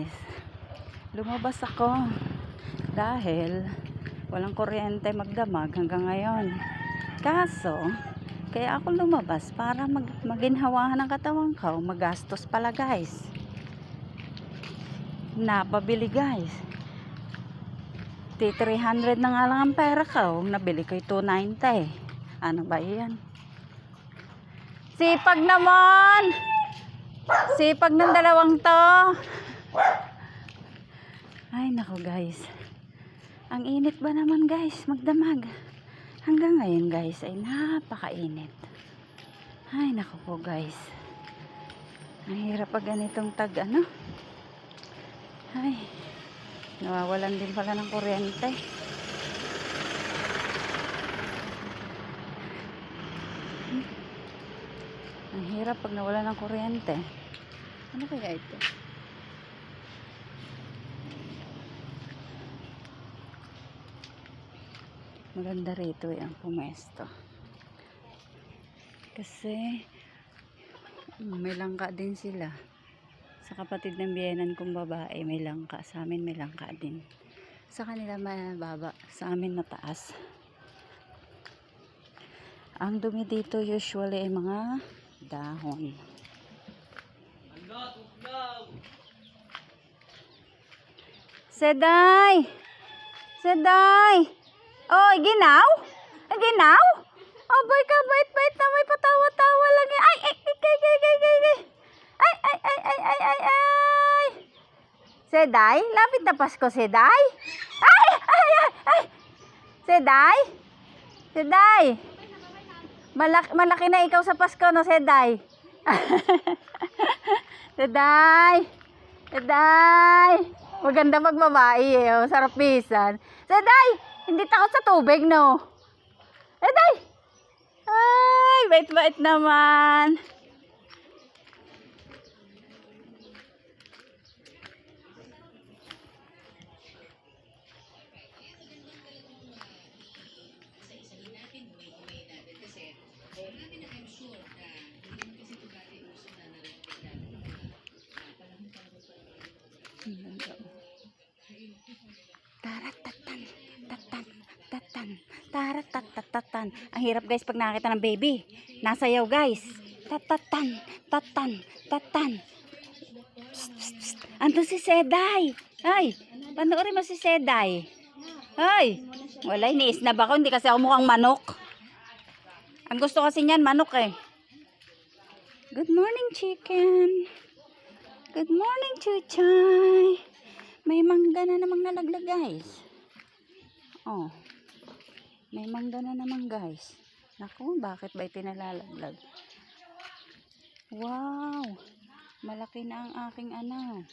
guys, lumabas ako dahil walang kuryente magdamag hanggang ngayon. Kaso kaya ako lumabas para maginhawahan ng katawan ko. Magastos pala guys, napabili guys. 300 na nga lang ang pera ko, nabili ko 290. Ano ba yan? Sipag naman, sipag ng dalawang to. Ay nako guys, ang init ba naman guys magdamag. Hanggang ngayon guys ay napakainit. Ay nako po guys, ang hirap pag ganitong tag ano. Ay, nawawalan din pala ng kuryente. Ang hirap pag nawala ng kuryente. Ano kaya ito? Maganda rito yung pumesto. Kasi may langka din sila. Sa kapatid ng biyenan kong babae may langka. Sa amin may langka din. Sa kanila mababa. Sa amin mataas. Ang dumi dito usually ay mga dahon. Seday! Seday! Oh, ginaw? Ginaw? Oh, boy ka, bait-bait na may patawa-tawa lang yan. Ay, ay, ay, ay, ay, ay, ay, ay, ay, ay, ay, ay, ay, ay. Seday? Lapit na Pasko, Seday? Ay, ay, ay, ay. Seday? Seday? Malaki na ikaw sa Pasko, no, Seday? Seday? Seday? Maganda pag babae, eh. Oh, sarap pisan. Seday! Hindi takot sa tubig, no? Seday! Ay, bait-bait naman. Taratatan, tatan, tatan, taratatan. Ang hirap guys pag nakakita ng baby. Nasayaw guys. Tatatan, tatan, tatan. Psst, psst, psst. Andun si Seday. Ay, panoorin mo si Seday. Ay, wala, iniisnab ako. Hindi kasi ako mukhang manok. Ang gusto kasi niyan, manok eh. Good morning, chicken. Good morning, chuchay. May mangga na namang nalaglag, guys. Oh. May mangga na naman, guys. Naku, bakit ba ito nalalaglag? Wow. Malaki na ang aking ano.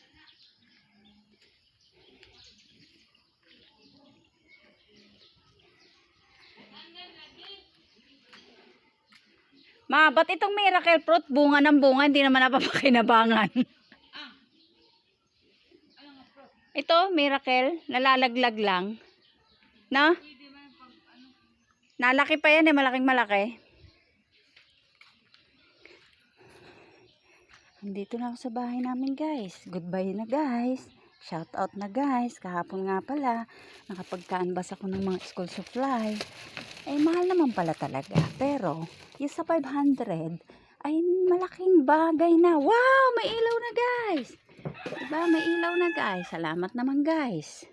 Ma, ba't itong miracle fruit bunga ng bunga hindi naman napapakinabangan? Ito, miracle, nalalaglag lang. No? Nalaki pa yan eh, malaking malaki. Nandito na ako sa bahay namin guys. Goodbye na guys. Shout out na guys. Kahapon nga pala, nakapag-canvas ako ng mga school supply. Eh, mahal naman pala talaga. Pero, yung sa 500, ay malaking bagay na. Wow! May ilaw na guys! Diba? May ilaw na guys. Salamat naman guys.